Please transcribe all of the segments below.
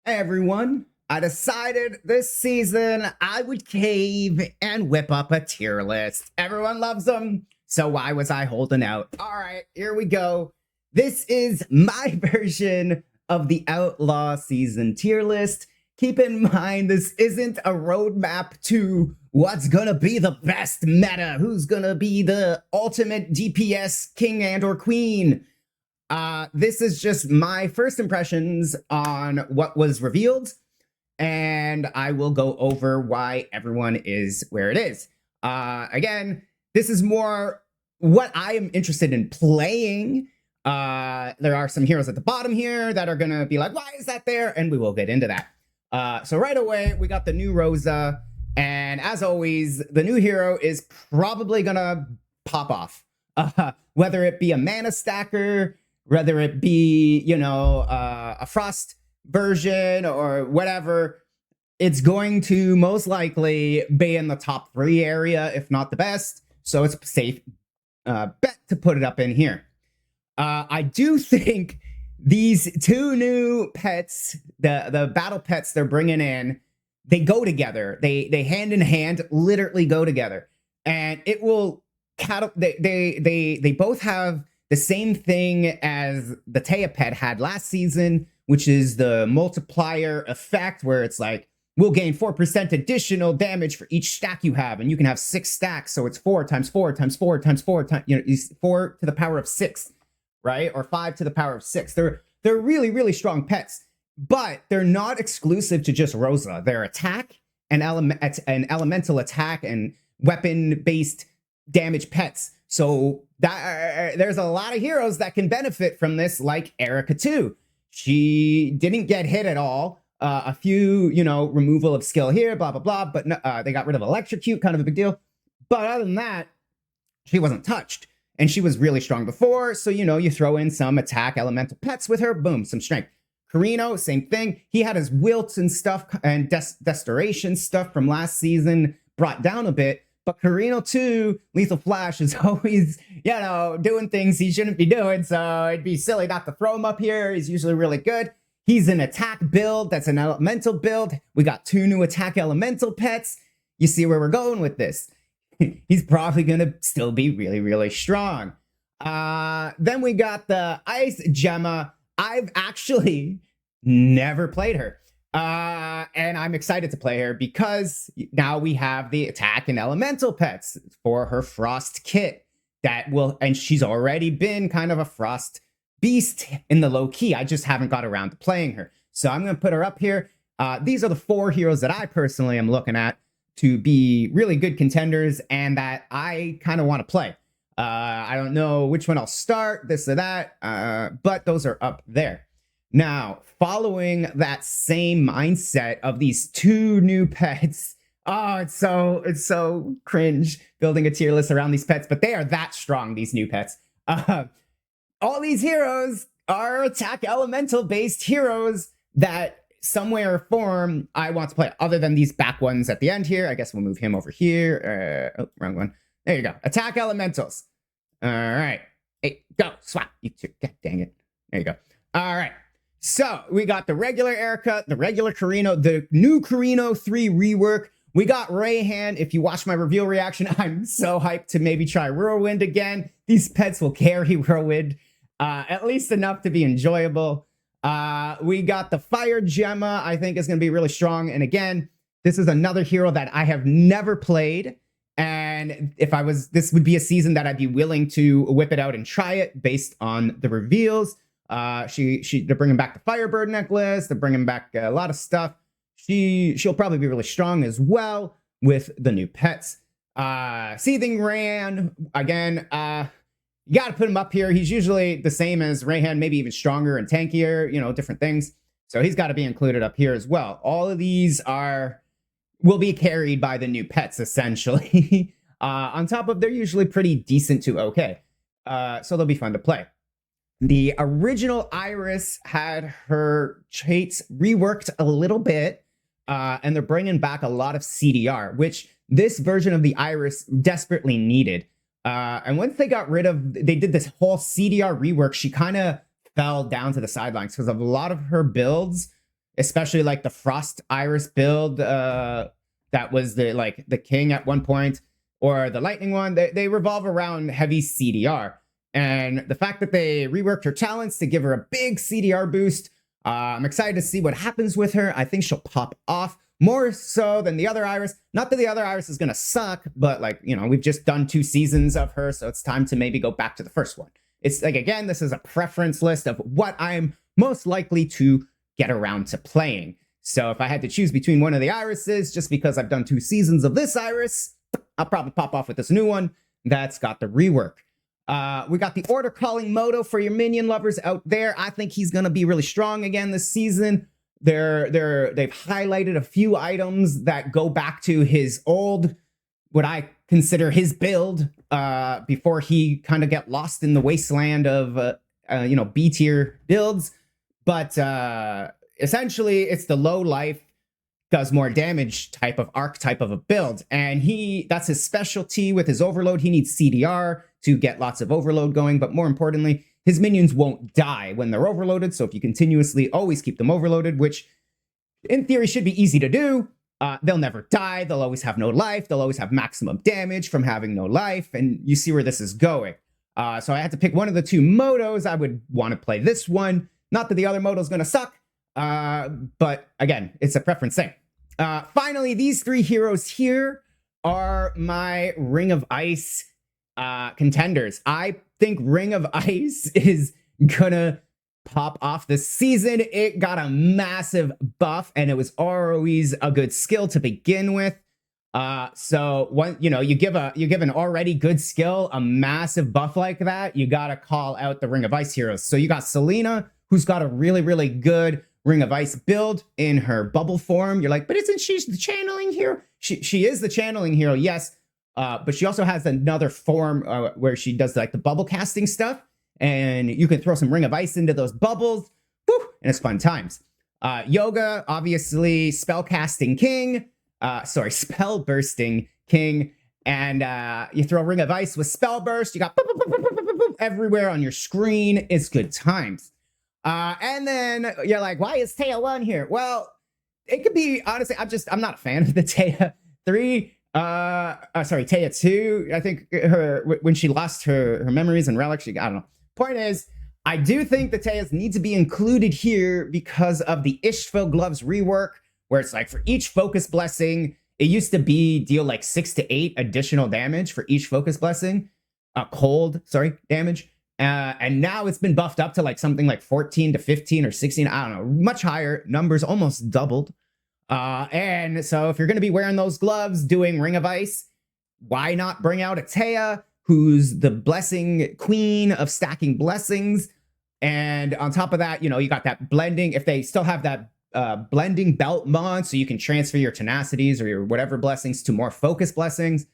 Hey everyone, I decided this season I would cave and whip up a tier list. Everyone loves them, so why was I holding out? All right, here we go. This is my version of the Outlaw season tier list. Keep in mind, this isn't a roadmap to what's gonna be the best meta, who's gonna be the ultimate DPS king and or queen. This is just my first impressions on what was revealed, and I will go over why everyone is where it is. Again, this is more what I am interested in playing. There are some heroes at the bottom here that are gonna be like, why is that there? And we will get into that. So right away, we got the new Rosa, and as always, the new hero is probably gonna pop off. Whether it be a mana stacker, whether it be, a frost version or whatever, it's going to most likely be in the top 3 area, if not the best. So it's a safe bet to put it up in here. I do think these 2 new pets, the battle pets they're bringing in, they go together. They hand in hand, literally go together, and it will they both have the same thing as the Taya pet had last season, which is the multiplier effect, where it's like, we'll gain 4% additional damage for each stack you have, and you can have 6 stacks, so it's 4 times 4 times 4 times 4 times, 4 to the power of 6, right? Or 5 to the power of 6. They're really, really strong pets, but they're not exclusive to just Rosa. They're attack and elemental attack and weapon-based damage pets. So there's a lot of heroes that can benefit from this, like Erica too. She didn't get hit at all. A few, removal of skill here, blah, blah, blah. But they got rid of Electrocute, kind of a big deal. But other than that, she wasn't touched. And she was really strong before. So, you throw in some attack elemental pets with her. Boom, some strength. Carino, same thing. He had his wilts and stuff and desperation stuff from last season brought down a bit. But Carino too, Lethal Flash is always, doing things he shouldn't be doing. So it'd be silly not to throw him up here. He's usually really good. He's an attack build. That's an elemental build. We got 2 new attack elemental pets. You see where we're going with this. He's probably going to still be really, really strong. Then we got the Ice Gemma. I've actually never played her. And I'm excited to play her because now we have the attack and elemental pets for her frost kit and she's already been kind of a frost beast in the low key. I just haven't got around to playing her. So I'm going to put her up here. These are the 4 heroes that I personally am looking at to be really good contenders and that I kind of want to play. I don't know which one I'll start, this or that, but those are up there. Now, following that same mindset of these 2 new pets, it's so cringe building a tier list around these pets, but they are that strong, these new pets. All these heroes are attack elemental based heroes that some way or form I want to play, other than these back ones at the end here. I guess we'll move him over here. Wrong one. There you go. Attack elementals. All right. Hey, go. Swap. You two. God dang it. There you go. All right. So we got the regular Erica, the regular Carino, the new Carino 3 rework. We got Rayhan. If you watch my reveal reaction, I'm so hyped to maybe try Whirlwind again. These pets will carry Whirlwind, at least enough to be enjoyable. We got the Fire Gemma, I think is going to be really strong. And again, this is another hero that I have never played. And this would be a season that I'd be willing to whip it out and try it based on the reveals. They're bringing back the Firebird necklace. They're bringing back a lot of stuff. She'll probably be really strong as well with the new pets. Seething Ran, again, you got to put him up here. He's usually the same as Rayhan, maybe even stronger and tankier, different things. So he's got to be included up here as well. All of these will be carried by the new pets, essentially. On top of, they're usually pretty decent to okay. So they'll be fun to play. The original Iris had her traits reworked a little bit, and they're bringing back a lot of CDR, which this version of the Iris desperately needed. And once they did this whole CDR rework, she kind of fell down to the sidelines because of a lot of her builds. especially like the Frost Iris build that was the king at one point, or the lightning one. They revolve around heavy CDR. And the fact that they reworked her talents to give her a big CDR boost, I'm excited to see what happens with her. I think she'll pop off more so than the other Iris. Not that the other Iris is going to suck, but like, you know, we've just done 2 seasons of her, so it's time to maybe go back to the first one. It's like, again, this is a preference list of what I'm most likely to get around to playing. So if I had to choose between one of the Irises, just because I've done 2 seasons of this Iris, I'll probably pop off with this new one that's got the rework. We got the Order Calling Moto for your minion lovers out there. I think he's going to be really strong again this season. They've highlighted a few items that go back to his old, what I consider his build, before he kind of get lost in the wasteland of, B tier builds. But essentially, it's the low life, does more damage type of archetype of a build. And that's his specialty with his overload. He needs CDR to get lots of overload going. But more importantly, his minions won't die when they're overloaded. So if you continuously always keep them overloaded, which in theory should be easy to do, they'll never die. They'll always have no life. They'll always have maximum damage from having no life. And you see where this is going. So I had to pick one of the 2 motos. I would want to play this one. Not that the other moto is going to suck. But again, it's a preference thing. Finally, these 3 heroes here are my Ring of Ice contenders. I think Ring of Ice is gonna pop off this season. It got a massive buff, and it was always a good skill to begin with. So when you give an already good skill a massive buff like that, you gotta call out the Ring of Ice heroes. So you got Selena, who's got a really, really good Ring of Ice build in her bubble form. You're like, but isn't she the channeling hero? She is the channeling hero, yes. But she also has another form where she does like the bubble casting stuff, and you can throw some Ring of Ice into those bubbles. Woo, and it's fun times. Yoga, obviously, spell bursting king, and you throw Ring of Ice with spell burst. You got boop, boop, boop, boop, boop, boop, boop, everywhere on your screen. It's good times. And then you're like, why is Taya 1 here? Well, it could be, honestly, I'm not a fan of the Taya 3. Taya 2. I think when she lost her memories and relics, I don't know. Point is, I do think the Tayas need to be included here because of the Ishfil Gloves rework, where it's like for each focus blessing, it used to be deal like 6 to 8 additional damage for each focus blessing, damage. And now it's been buffed up to like something like 14 to 15 or 16. I don't know, much higher numbers, almost doubled. And so if you're going to be wearing those gloves doing Ring of Ice, why not bring out a Taya, who's the blessing queen of stacking blessings? And on top of that, you got that blending. If they still have that blending belt mod, so you can transfer your tenacities or your whatever blessings to more focus blessings,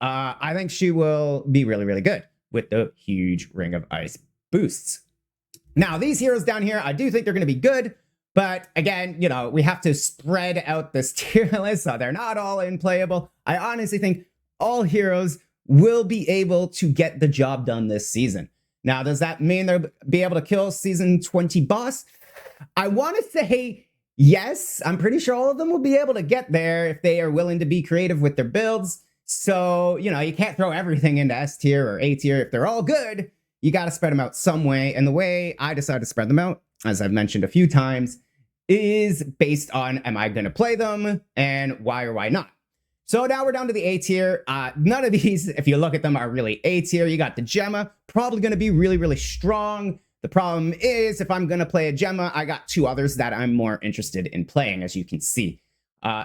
I think she will be really, really good with the huge Ring of Ice boosts. Now, these heroes down here, I do think they're going to be good. But again, we have to spread out this tier list, so they're not all in playable. I honestly think all heroes will be able to get the job done this season. Now, does that mean they'll be able to kill season 20 boss? I want to say yes. I'm pretty sure all of them will be able to get there if they are willing to be creative with their builds. So, you can't throw everything into S tier or A tier. If they're all good, you got to spread them out some way. And the way I decided to spread them out, as I've mentioned a few times, is based on, am I going to play them and why or why not? So now we're down to the A tier. None of these, if you look at them, are really A tier. You got the Gemma, probably going to be really, really strong. The problem is, if I'm going to play a Gemma, I got 2 others that I'm more interested in playing, as you can see.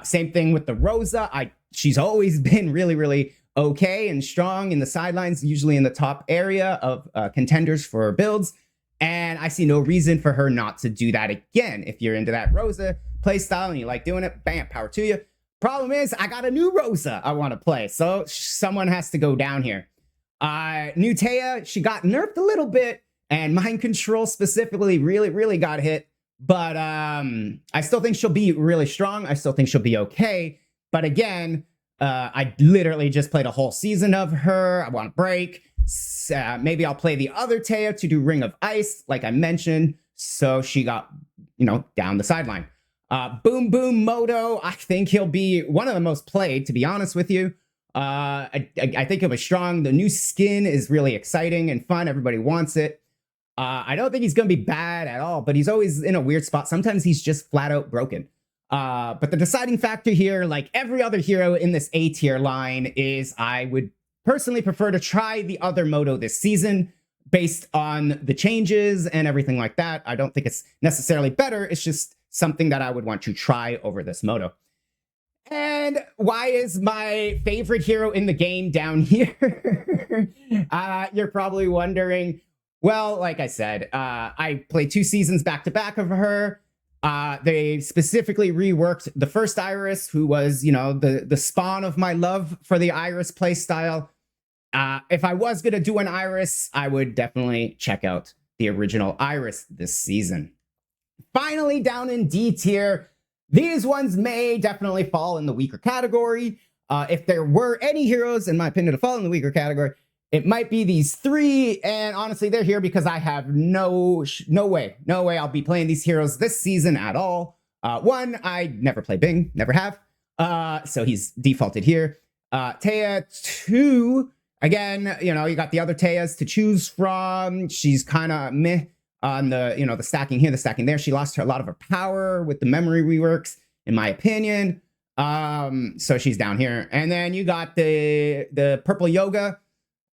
Same thing with the Rosa. She's always been really, really okay and strong in the sidelines, usually in the top area of contenders for builds. And I see no reason for her not to do that again. If you're into that Rosa playstyle and you like doing it, bam, power to you. Problem is, I got a new Rosa I want to play, so someone has to go down here. New Taya, she got nerfed a little bit, and Mind Control specifically really, really got hit. But I still think she'll be really strong. I still think she'll be okay. But again, I literally just played a whole season of her. I want a break. Maybe I'll play the other Taya to do Ring of Ice, like I mentioned. So she got, down the sideline. Boom Boom Moto, I think he'll be one of the most played, to be honest with you. I think he'll be strong. The new skin is really exciting and fun. Everybody wants it. I don't think he's going to be bad at all, but he's always in a weird spot. Sometimes he's just flat out broken. But the deciding factor here, like every other hero in this A tier line, is I would personally prefer to try the other Moto this season based on the changes and everything like that. I don't think it's necessarily better. It's just something that I would want to try over this Moto. And why is my favorite hero in the game down here? You're probably wondering. Well, like I said, I played 2 seasons back to back of her. They specifically reworked the first Iris, who was, you know, the spawn of my love for the Iris playstyle. If I was going to do an Iris, I would definitely check out the original Iris this season. Finally, down in D tier, these ones may definitely fall in the weaker category. If there were any heroes, in my opinion, to fall in the weaker category, it might be these 3, and honestly, they're here because I have no way I'll be playing these heroes this season at all. 1, I never play Bing, never have, so he's defaulted here. Taya, 2, again, you know, you got the other Tayas to choose from. She's kind of meh on the, you know, the stacking here, the stacking there. She lost a lot of her power with the memory reworks, in my opinion. So she's down here. And then you got the purple Yoga.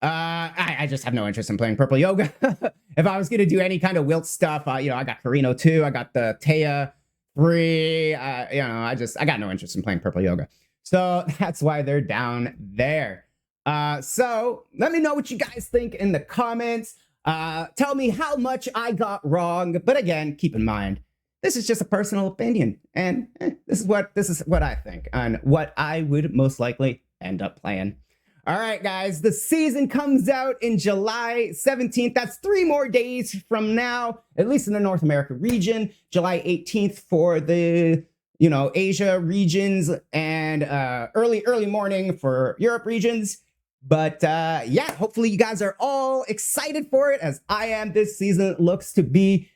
I just have no interest in playing purple Yoga. If I was going to do any kind of wilt stuff, you know, I got Carino 2, I got the Taya 3, you know, I got no interest in playing purple Yoga. So that's why they're down there. So let me know what you guys think in the comments. Tell me how much I got wrong. But again, keep in mind, this is just a personal opinion. And this is what I think and what I would most likely end up playing. All right, guys, the season comes out in July 17th. That's 3 more days from now, at least in the North America region. July 18th for the, you know, Asia regions, and early morning for Europe regions. But yeah, hopefully you guys are all excited for it, as I am. This season looks to be,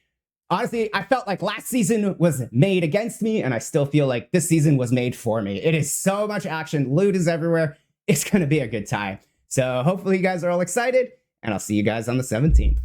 honestly, I felt like last season was made against me, and I still feel like this season was made for me. It is so much action. Loot is everywhere. It's going to be a good time. So hopefully you guys are all excited, and I'll see you guys on the 17th.